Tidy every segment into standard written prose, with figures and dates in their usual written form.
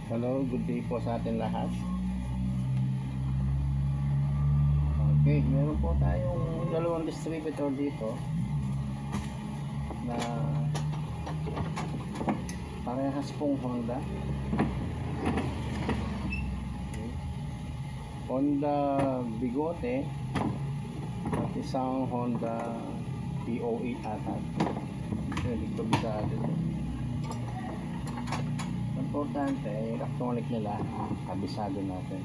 Hello, good day po sa atin lahat. Okay, meron po tayong dalawang distributor dito na parehas pong Honda. Okay. Honda Bigote at isang Honda POE ata. Hindi ko bisado. Importante, electronic nila, kabisado natin.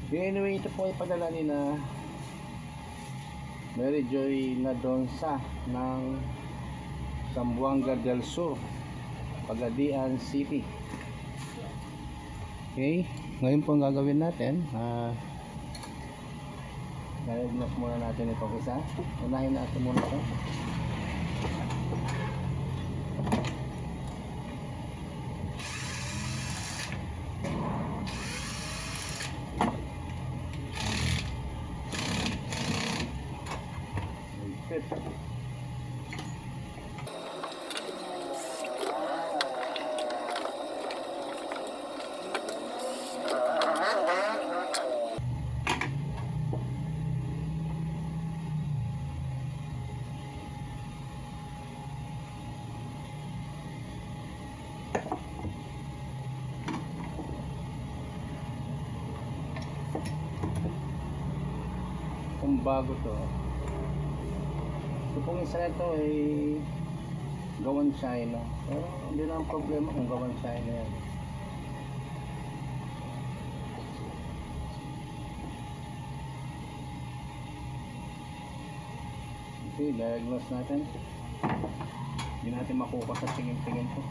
Anyway, ito po ay padala ni na Mary Joy Nadonsa ng Zamboanga del Sur, Pagadian City. Okay, ngayon po ang gagawin natin, diagnose muna natin itong isa. Unahin natin muna ito. Kung bago to, ito pong isa nito ay gawan China, pero hindi na ang problema kung gawan China yan. Okay, diagnose natin. Hindi natin makuha sa tingin-tingin to.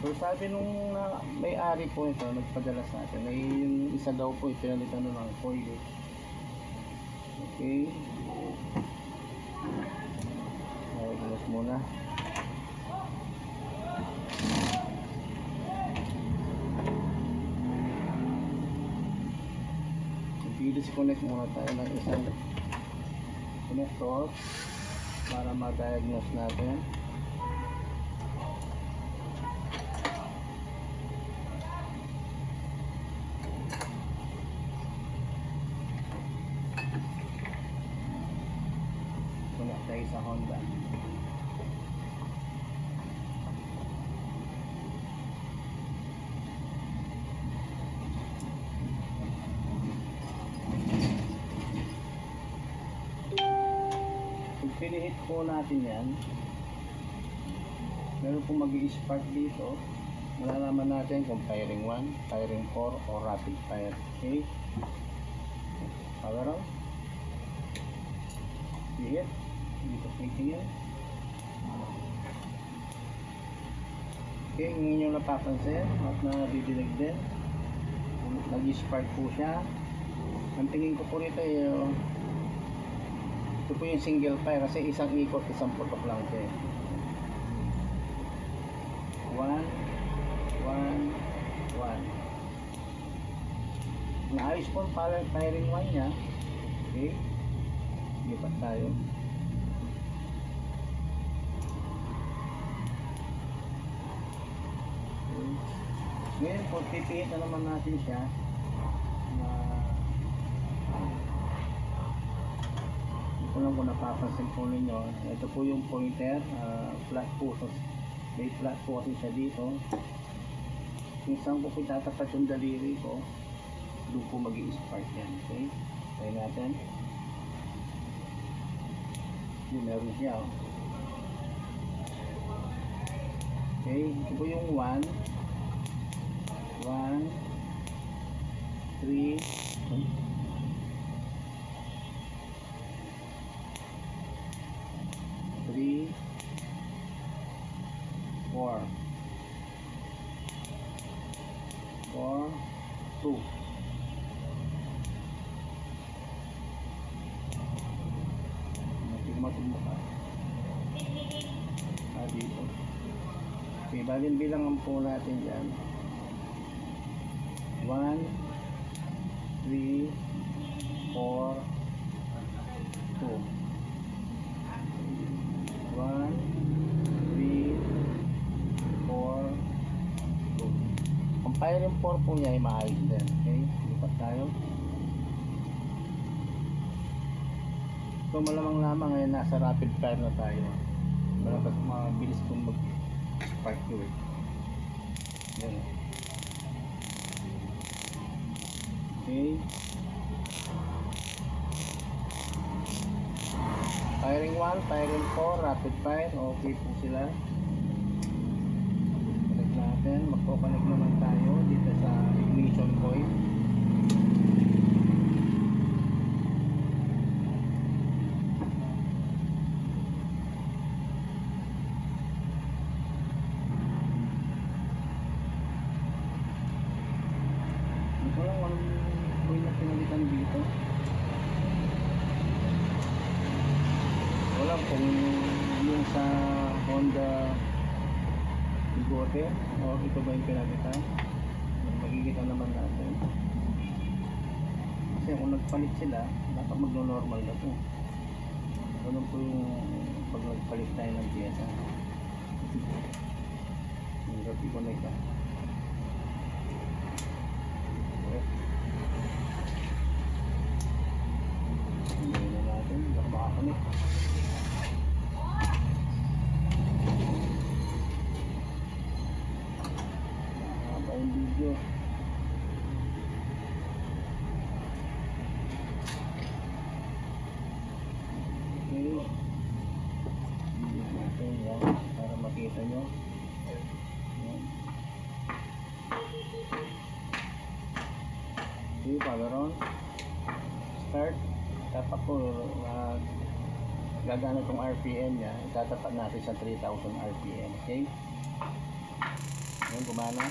So sabi nung may-ari po ito, nagpadala sa atin, ay yung isa daw po ipinalitan ng coil. Okay, diagnose muna. I-disconnect muna tayo ng isang connector para ma-diagnose natin. Connect tayo sa Honda. Pag pinihit po natin yan, meron po mag-i-spark dito. Malalaman natin kung firing 1, firing 4 o rapid fire. Okay, power on. Hit dito tingin. Okay, yung inyong napapansin at nadidinig din, nag-spark po siya. Ang tingin ko po rito ay ito po yung single fire kasi isang ikot, isang putok lang siya. 1, 1, 1. Naayos po ang firing 1 niya. Okay, lipat tayo. Okay. Ngayon po, pipihit na naman natin siya na ito lang kung napapansin po ninyo. Ito po yung pointer, flat po. May flat po kasi siya dito. Kung saan po itatapat yung daliri ko, doon po mag-i-spark yan. Okay, try natin. Yun, meron siya. Okay, ito po yung 1, 1, 3, 3, 4, 2. Matigmatog ka. Dito. Okay, balin bilangan po natin dyan. 1, 3, 4, 2. 1, 3, 4, 2. firing pore po niya ay maayos din. Okay, lipat tayo. So malamang lamang ngayon nasa rapid fire na tayo. Malakas mabilis kung mag-spark fluid. Yan. Okay. Firing 1, firing 4, rapid fire. Okay po sila. Connect natin. Magpo-connect naman tayo dito sa ignition coil. Wala kung yung sa Honda Bigote o ito ba yung pinalitan, makikita naman natin kasi kung nagpalit sila dapat magno-normal na to. Ganun po yung pag nagpalit tayo ng piyesa. Hirap i-connect ka. Hindi na natin, baka makakonect. Video. Okay. Video natin yan para makita nyo. Yan. Okay, power on. Start. Tapak po gagana itong RPM nya. Itatapat natin sa 3,000 RPM. Okay. Yan, gumana.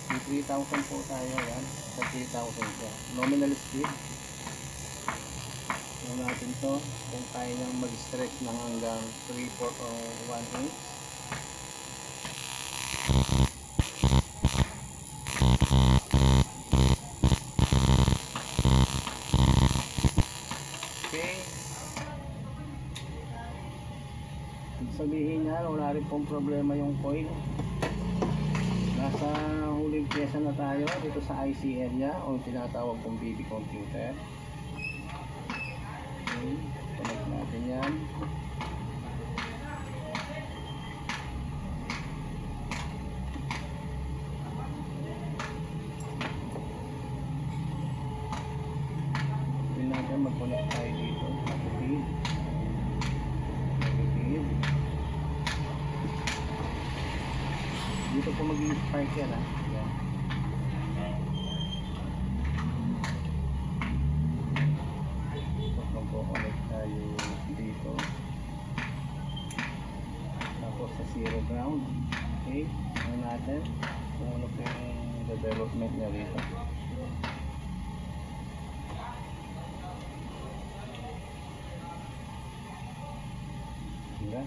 3,000 po tayo yan. Sa 3,000 siya. Nominal speed. Tignan natin to kung kaya niyang mag-stretch ng hanggang 3/4 o 1/8. Okay. Sabihin niya wala rin pong problema yung coil. Nasa huling pyesa na tayo dito sa IC area o tinatawag kong baby computer. Okay, connect natin yan. Pwede natin mag-connect tayo dito. Negative. Negative. Dito po mag-spark yan ha. Yan. So magpo-connect tayo dito. Tapos sa zero ground. Okay. Ano natin? Kung ano po yung development niya dito. Diba?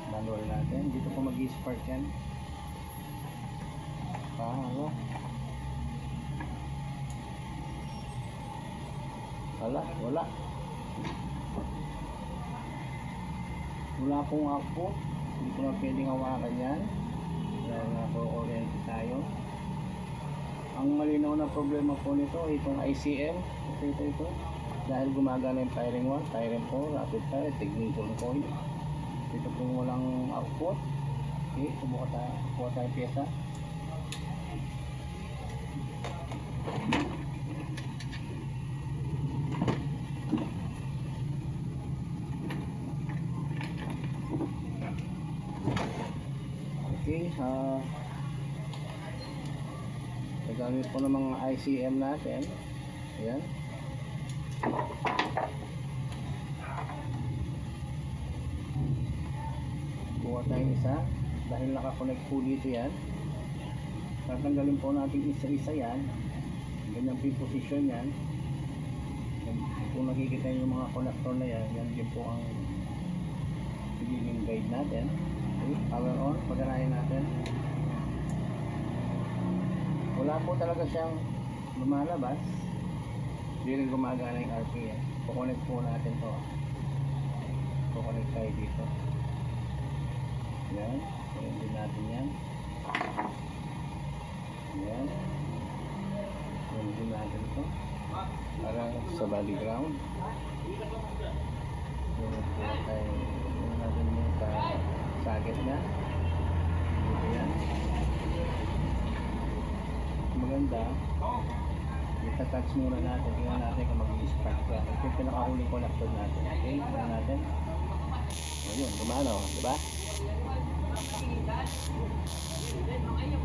Manual natin. Dito po mag-spark yan. Ano? Wala. Wala pong output. Hindi ko na pwedeng hawakan yan. Dahil nako-oriente tayo. Ang malinaw na problema po nito, itong ICM. Ito. Dahil gumagana yung firing 1, firing 4, rapid fire, ignition coil. Dito po walang output. Okay, kuha tayo pyesa. Okay, gagamit po ng mga ICM natin. Ayan. Kuha tayong isa. Dahil nakakonect po dito yan, tatanggalin po natin isa-isa yan. Ganyan po yung position yan. Kung nakikita yung mga connector na yan, yan din po ang pagiging guide natin. Okay, power on, paganahin natin. Wala po talaga siyang lumalabas. Hindi rin gumagana yung RPM. Kukonect po natin to. Kukonect tayo dito. Yan, kunin din natin yan. Ayan. Gamitin natin ito para sa body ground. Gamitin natin yung socket niya. Ayan. Maganda. Itatouch muna natin. Tingnan natin kung mag-i-spark ka. Ito yung pinakahuling connector natin. Okay, tingnan natin. Ayun, gumano, diba?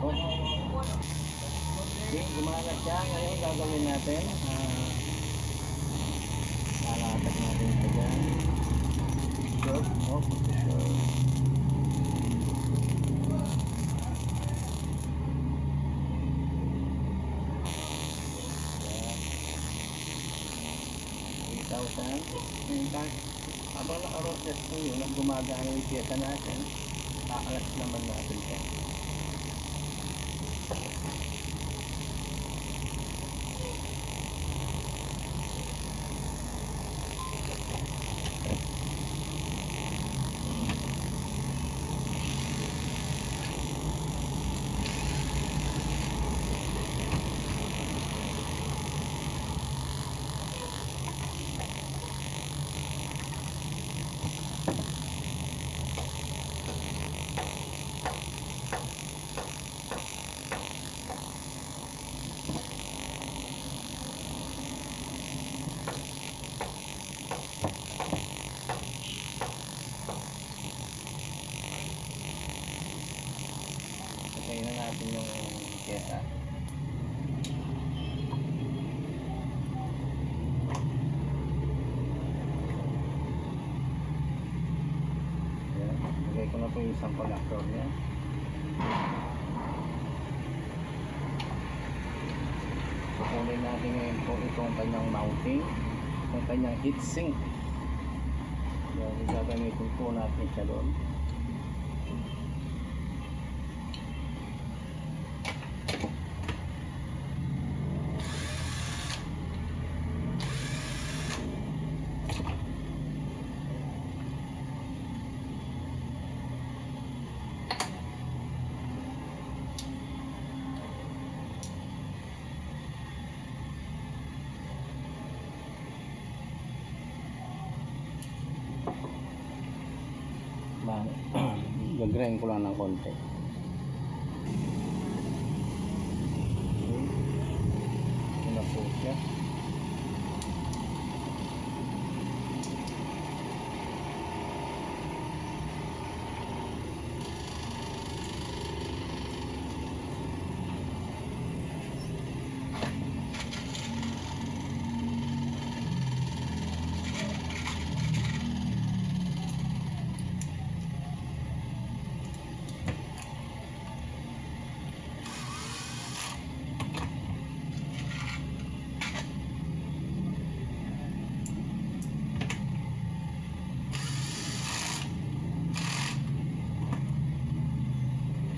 Oh. Okay, gumana siya. Ngayon gagawin natin. Lalakad natin ito dyan. Short. Oh, short. Habang naka-rotate po yun, gumagana yung piyesa natin, kakalas naman natin ito. Patayin na natin yung piyesa. Ayan, lagay ko na po yung isang connector niya. Kukunin natin ngayon po itong kanyang mounting, itong kanyang heatsink. Ayan, gagamitin po natin siya doon. Gagrind ko lang ng konti. Okay. Ito na po siya.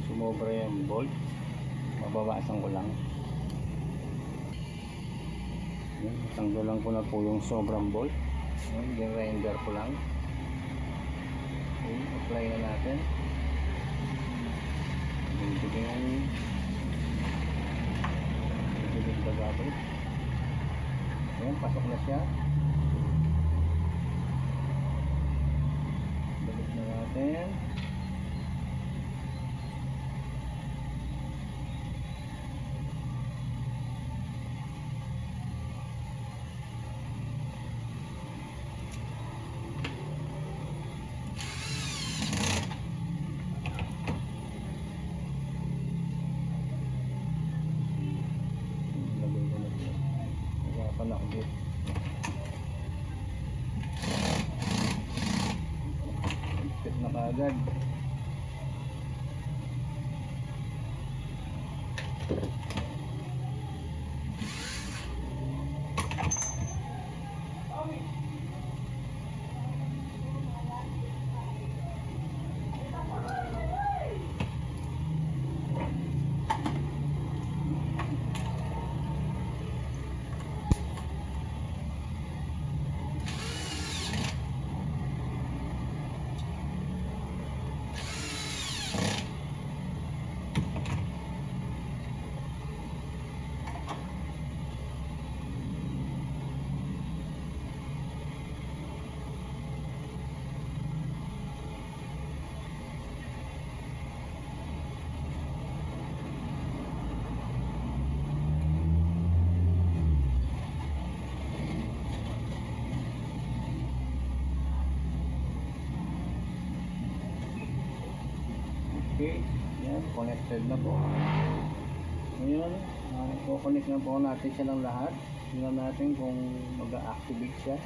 Sumobra yung bolt, mababasan ko lang. Tanggalan ko na po yung sobrang bolt. Grinder ko lang. Okay, apply na natin. Bibigyan na gabay. Ayan, pasok na siya. Balik na natin. Panakbit. Pit na kaagad. Okay, yan, connected na po. Ngayon, i-connect na po natin siya ng lahat. Tingnan natin kung mag-activate siya.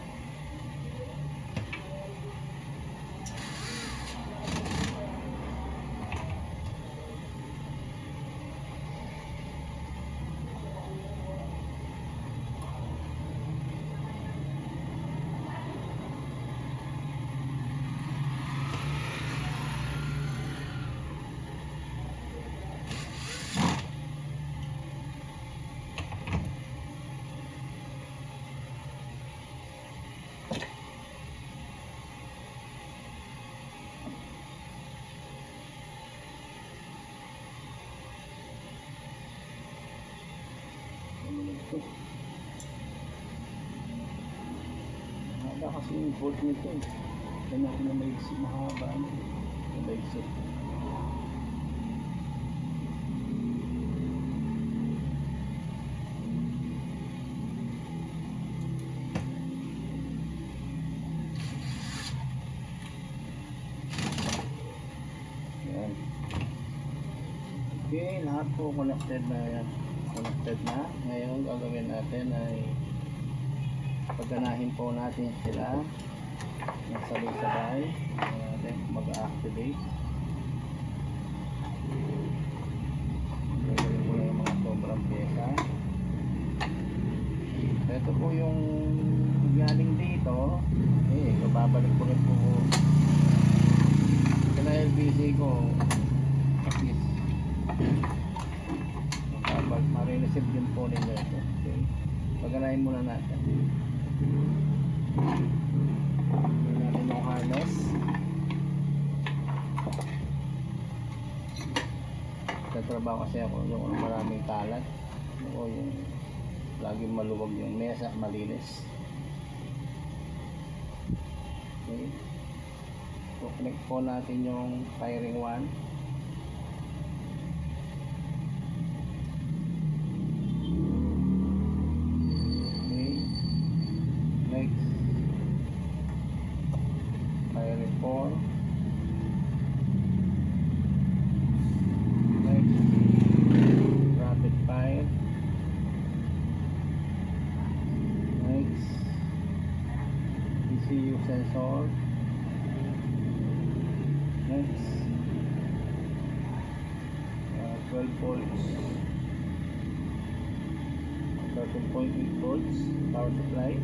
Mahaba kasi yung bolt nito eh. Kaya natin na maigsi, mahaba na maigsi. Yan. Okay, lahat po connected na yan. Connected na. Ngayon gagawin natin ay pagganahin po natin sila ng sabay-sabay natin mag-activate. Gagawin ko na yung mga sobrang pyesa. Ito po yung galing dito babalik ko rin po ito na LBC ko at least ma-receive din po nila ito. Okay, pagganahin muna natin. Gawin natin yung harness. Nagtatrabaho kasi ako yung maraming kalat o yung laging maluwag yung mesa, malinis. Okay, so connect po natin yung firing 1. ECU sensor. Next 12 volts 13.8 volts power supply.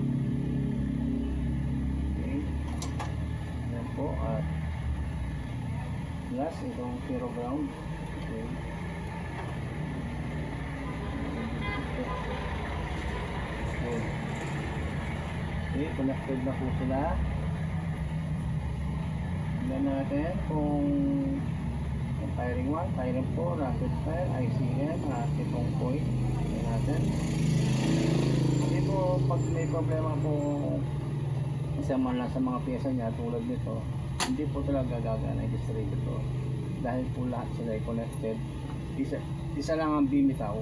Okay, yan po at last itong zero ground. Okay, okay, connected na po sila. Tignan natin kung firing 1, firing 4, rapid fire, ICM, itong point. Tignan natin. Kasi po pag may problema po isa man lang sa mga pyesa niya tulad nito, hindi po talaga gagana yung distributor dahil po lahat sila ay connected. Isa lang ang bimitaw,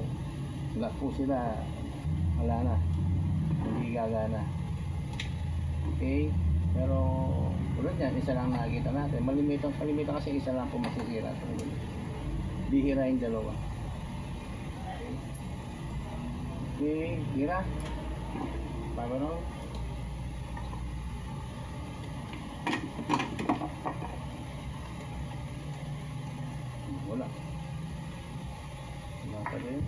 lahat po sila wala na, hindi gagana. Okay, pero tulad yan, isa lang nakikita natin. Kalimitan kasi isa lang po masisira. Bihira yung dalawa. Okay, hira. Power on. Wala. Wala pa din.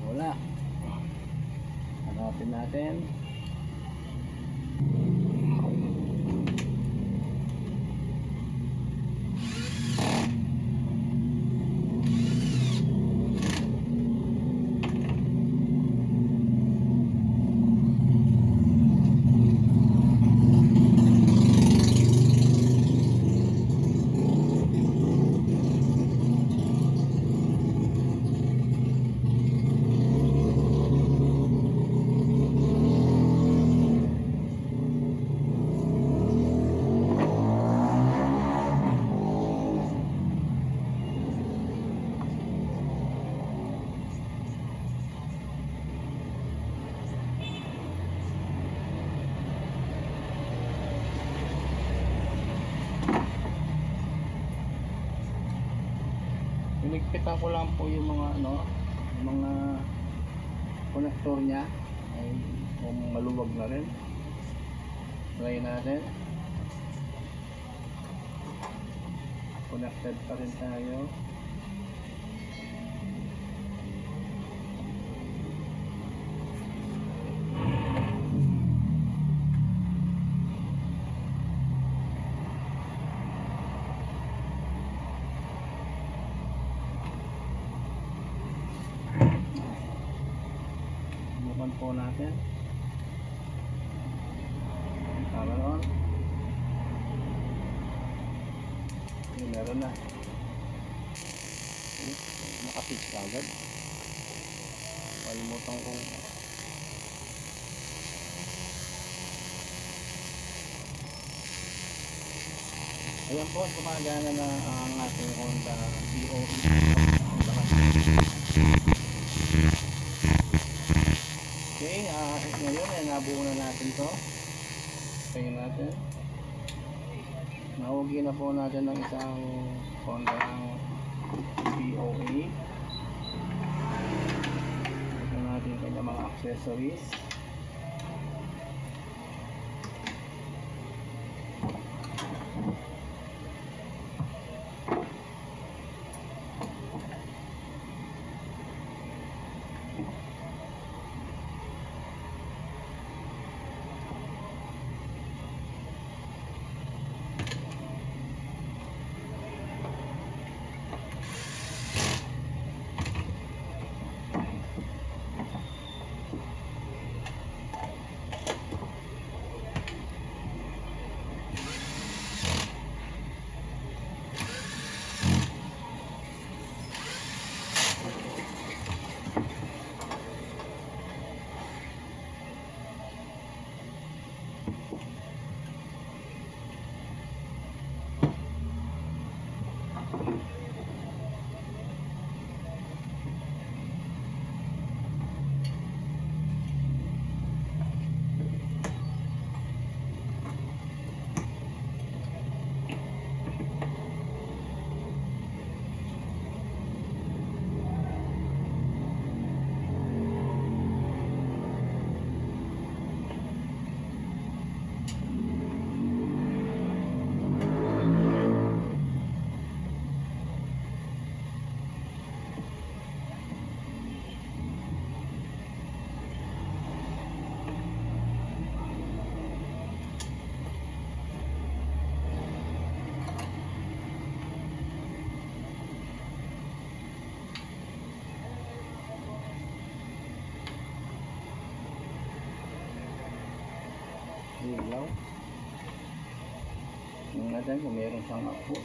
Wala. Hanapin natin. Piligpitan ko lang po yung mga ano, yung mga connector niya ay kung maluwag na rin. Try natin. Connected pa rin tayo. Bukan po natin. Tama naman. Meron na. Nakapit ka agad. Kalimutan kong ayan po, gumagana na ang ating Honda BOE. Okay, ngayon ay nabuo na natin to. Tingnan natin. Nahugi na po natin ng isang Honda BOE. Ito natin kanya mga accessories. Ilaw. Tingnan natin kung meron siyang output.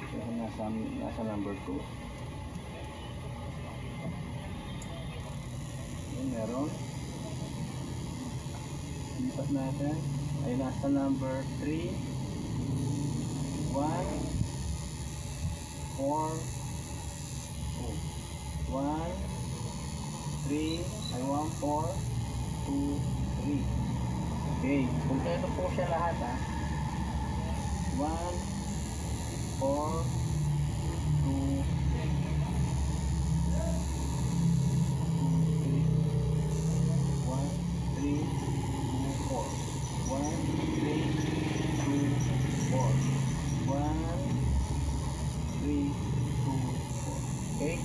Pero nasa number 2. Ayan, meron. Lipat natin. Ay nasa number 3, 1, 4, 1, 3, ay 1, 4, 2, 3. Okay, kompleto po siya lahat ha. 1, 4, 2, 3, 1, 3, 2, 4. 1, 3, 2, 4. Okay.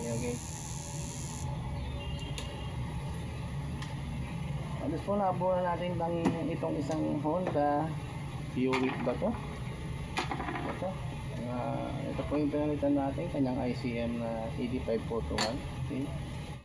Okay. Alas po nabuo na natin itong isang Honda Buick ba to? Ito po yung pinalitan natin, kanyang ICM na 85421. Okay.